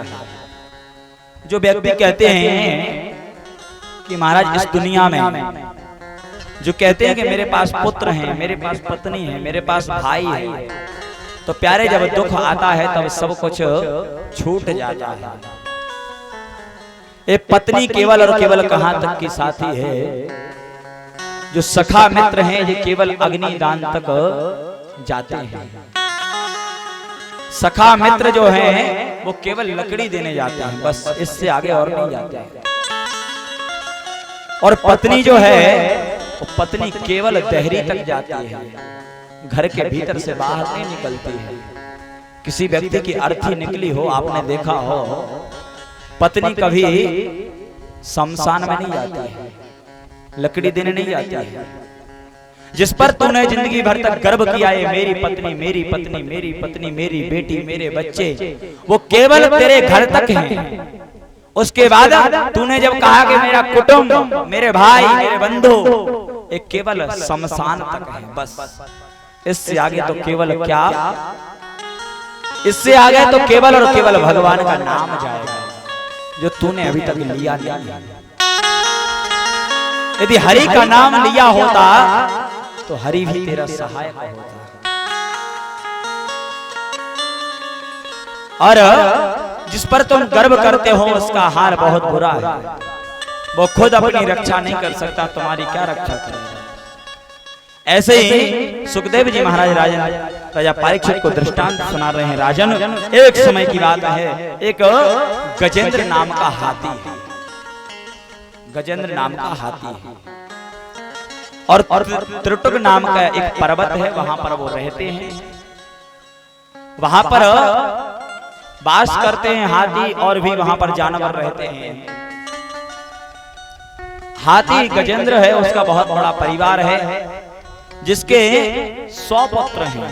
है। जो व्यक्ति कहते हैं कि महाराज इस दुनिया में जो कहते हैं कि मेरे पास पुत्र हैं, मेरे पास पत्नी है, मेरे पास भाई है, तो प्यारे जब दुख आता है तब सब कुछ छूट जाता है। ये पत्नी केवल और केवल कहां तक की साथी है, जो सखा मित्र हैं ये केवल अग्निदान तक जाते हैं। सखा मित्र जो हैं वो केवल लकड़ी देने जाते हैं, बस इससे आगे और नहीं जाते हैं। और पत्नी जो है वो पत्नी केवल देहरी तक जाती है, घर के भीतर से बाहर नहीं निकलती है। किसी व्यक्ति की अर्थी निकली हो, आपने देखा हो, पत्नी कभी शमशान में नहीं जाती है, लकड़ी देने नहीं जाती है। जिस पर तूने जिंदगी भर तक गर्व किया है, मेरी पत्नी मेरी पत्नी मेरी पत्नी मेरी बेटी मेरे बच्चे, वो केवल तेरे घर तक हैं। उसके बाद तूने जब कहा कि मेरा कुटुंब, मेरे भाई, मेरे बंधु, एक केवल शमशान तक है, बस। इससे आगे तो केवल क्या, इससे आगे तो केवल और केवल भगवान का नाम जाएगा, जो तूने अभी तक लिया नहीं। यदि हरि का नाम लिया होता तो हरि भी तेरा सहायक होता। और जिस पर तुम गर्व करते हो उसका हाल बहुत बुरा है, वो खुद अपनी रक्षा नहीं कर सकता, तुम्हारी क्या रक्षा करेगा। ऐसे ही सुखदेव जी महाराज राजा परीक्षित को दृष्टांत सुना रहे हैं। राजन, एक समय की बात है, एक गजेंद्र नाम का हाथी है, गजेंद्र नाम का हाथी है, और त्रिटुक नाम का एक पर्वत है, वहां पर वो रहते हैं। वहां पर वास करते हैं हाथी, और भी वहां पर जानवर रहते हैं। हाथी गजेंद्र है, उसका बहुत बड़ा परिवार है, जिसके 100 पुत्र हैं,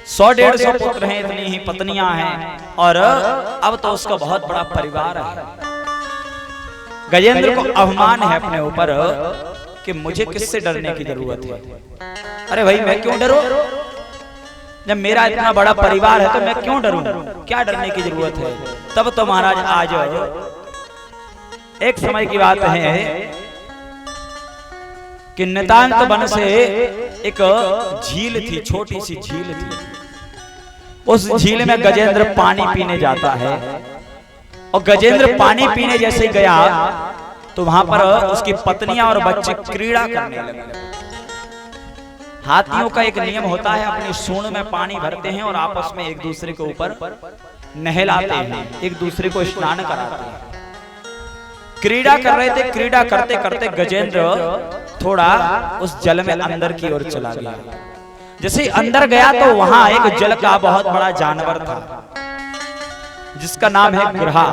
100-150 पुत्र हैं, इतनी ही पत्नियां हैं, और अब तो उसका बहुत बड़ा परिवार है। गजेंद्र को अभिमान है अपने ऊपर कि मुझे किससे डरने की जरूरत है। अरे भाई, मैं क्यों डरूं? जब मेरा इतना बड़ा परिवार है तो मैं क्यों डरूं? क्या डरने की जरूरत है? तब तो महाराज आज एक समय की बात है कि नितांत वन से एक झील थी, छोटी सी झील थी। उस झील में गजेंद्र पानी पीने जाता है, और गजेंद्र पानी पीने जैसे गया तो वहां पर उसकी पत्नियां और बच्चे क्रीड़ा करने लगे। हाथियों का एक नियम होता है, अपनी सूंड में पानी भरते हैं और आपस में एक दूसरे के ऊपर नहलाते हैं, एक दूसरे को स्नान कराते हैं। क्रीड़ा कर रहे थे, क्रीड़ा करते करते गजेंद्र थोड़ा उस जल में अंदर की ओर चला गया। जैसे अंदर गया तो वहां एक जल का बहुत बड़ा जानवर था, जिसका नाम है गिरहा।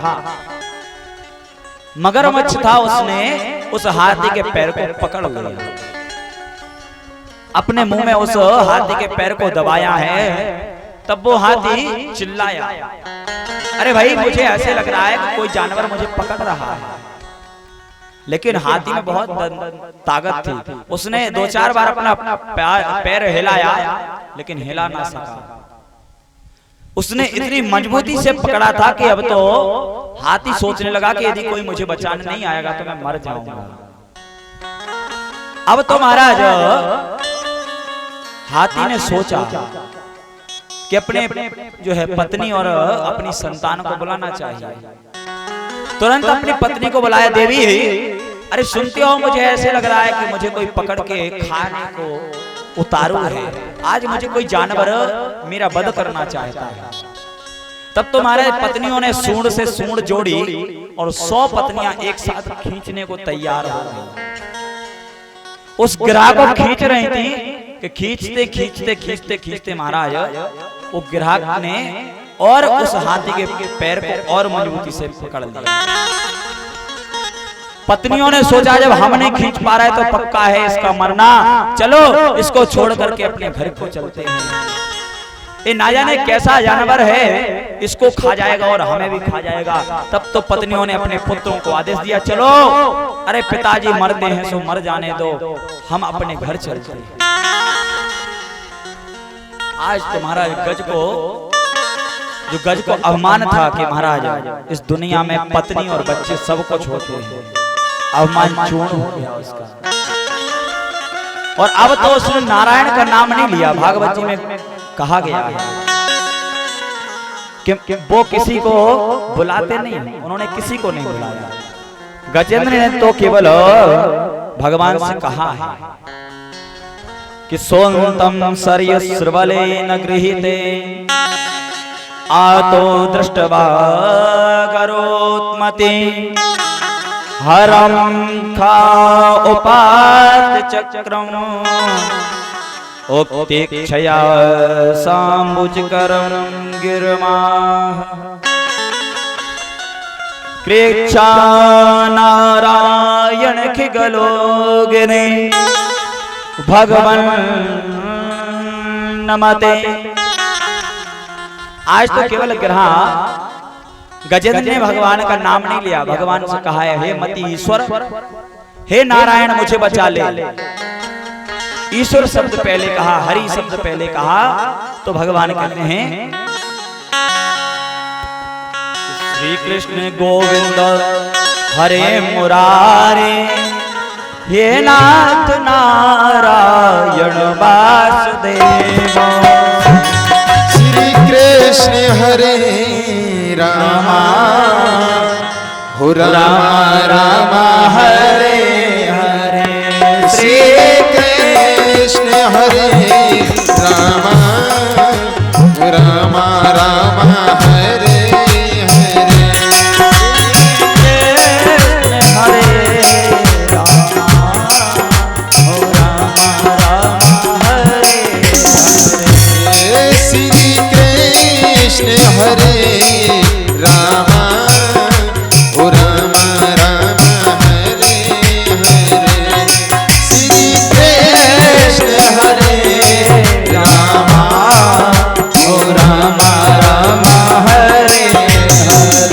मगरमच्छ था, उसने उस हाथी के पैर को पकड़ लिया, अपने मुंह में उस हाथी के पैर को दबाया है। तब वो हाथी चिल्लाया, अरे भाई, मुझे ऐसे लग रहा है कि कोई जानवर मुझे पकड़ रहा है। लेकिन हाथी में बहुत ताकत थी, उसने 2-4 बार अपना पैर हिलाया, लेकिन हिला ना सका। उसने इतनी मजबूती से पकड़ा था कि अब तो हाथी सोचने लगा कि यदि कोई मुझे बचाने नहीं आएगा तो मैं मर जाऊंगा। अब तो महाराज हाथी ने सोचा कि अपने जो है पत्नी और अपनी संतान को बुलाना चाहिए। तुरंत अपनी पत्नी को बुलाया, देवी अरे सुनते हो, मुझे ऐसे लग रहा है कि मुझे कोई पकड़ के खाने को उतारू है, आज मुझे कोई जानवर मेरा वध करना चाहता है। तब तो हमारे पत्नियों ने सूंड से सूंड जोड़ी और 100 पत्नियां एक साथ खींचने को तैयार हो गई। उस गिरहा को खींच रही थी कि खींचते खींचते खींचते खींचते महाराज वो गिरहा ने और उस हाथी के पैर को और मजबूती से पकड़ लिया। पत्नियों ने सोचा जब हम नहीं खींच पा रहे तो पक्का है इसका मरना, चलो इसको छोड़ करके अपने घर को चलते हैं। ये ना जाने कैसा जानवर है, इसको खा जाएगा और हमें भी खा जाएगा। तब तो पत्नियों ने अपने पुत्रों को आदेश दिया, चलो अरे पिताजी मरते हैं सो मर जाने दो, हम अपने घर चलते हैं। आज तुम्हारा गज को जो गज को अवमान था कि महाराज इस दुनिया में पत्नी और बच्चे सब कुछ होते हैं, अवमान चूर्ण हो गया उसका। और अब तो उसने नारायण का नाम नहीं लिया। भागवत जी में कहा गया है कि वो किसी को बुलाते नहीं, उन्होंने किसी को नहीं बुलाया। गजेंद्र ने तो केवल भगवान से कहा है कि सोन्तम सरयस्रवले न गृहीते आतो दृष्टवा करोत्मते हरम खा उपात चक्रम उक्तिक्षया सांबुजकरं गिरमा कृच्छा नारायण खिगलोगिने भगवन नमते। आज तो केवल ग्रहा गजेंद्र ने भगवान का नाम नहीं लिया, भगवान से कहा है हे मति ईश्वर, हे नारायण मुझे बचा ले। ईश्वर शब्द पहले कहा, हरि शब्द पहले कहा, तो भगवान कहते हैं श्री कृष्ण गोविंद हरे मुरारे हे नाथ नारायण वासुदेव। श्री कृष्ण हरे रामा हो रामा रामा हरे हरे। श्री कृष्ण हरे रामा रामा रामा हरे हरे। श्री कृष्ण हरे रामा हो रामा रामा हरे हरे। श्री कृष्ण हरे रामा हो रामा रामा हरे हरे।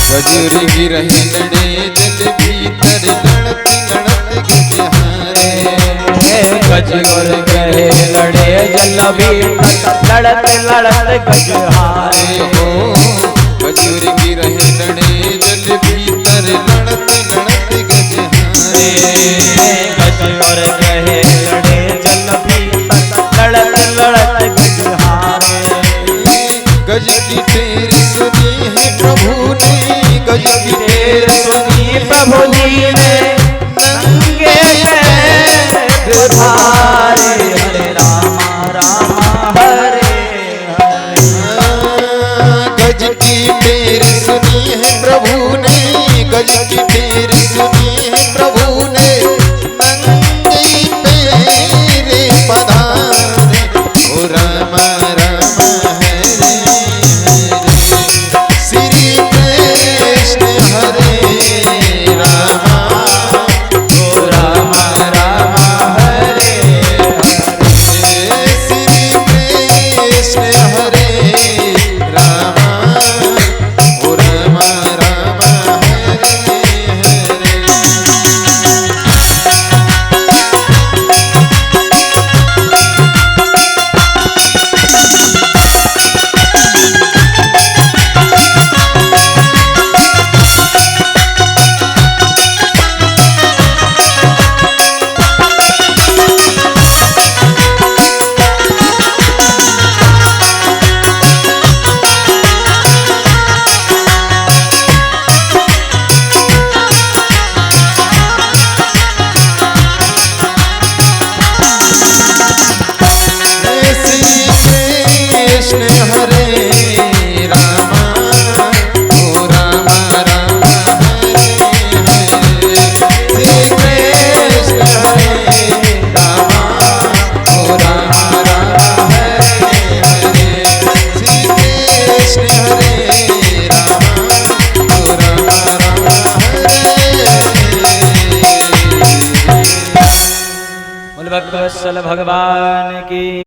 गजर गिरहि लड़े जल भीतर लड़त लड़त गजहारे। गजर गहे लड़े जल भीतर लड़त लड़त गजहारे हो। गजर गिरहि लड़े जल भीतर लड़त लड़त गजहारे। गजर गहे लड़े जल भीतर लड़त लड़त गजहारे। गज की टेर सुनी है प्रभु ने, गज की टेर सुनी प्रभु जी ने, नंगे पैर भारे हरे रामा रामा हरे हरे। भक्तवत्सल भगवान की।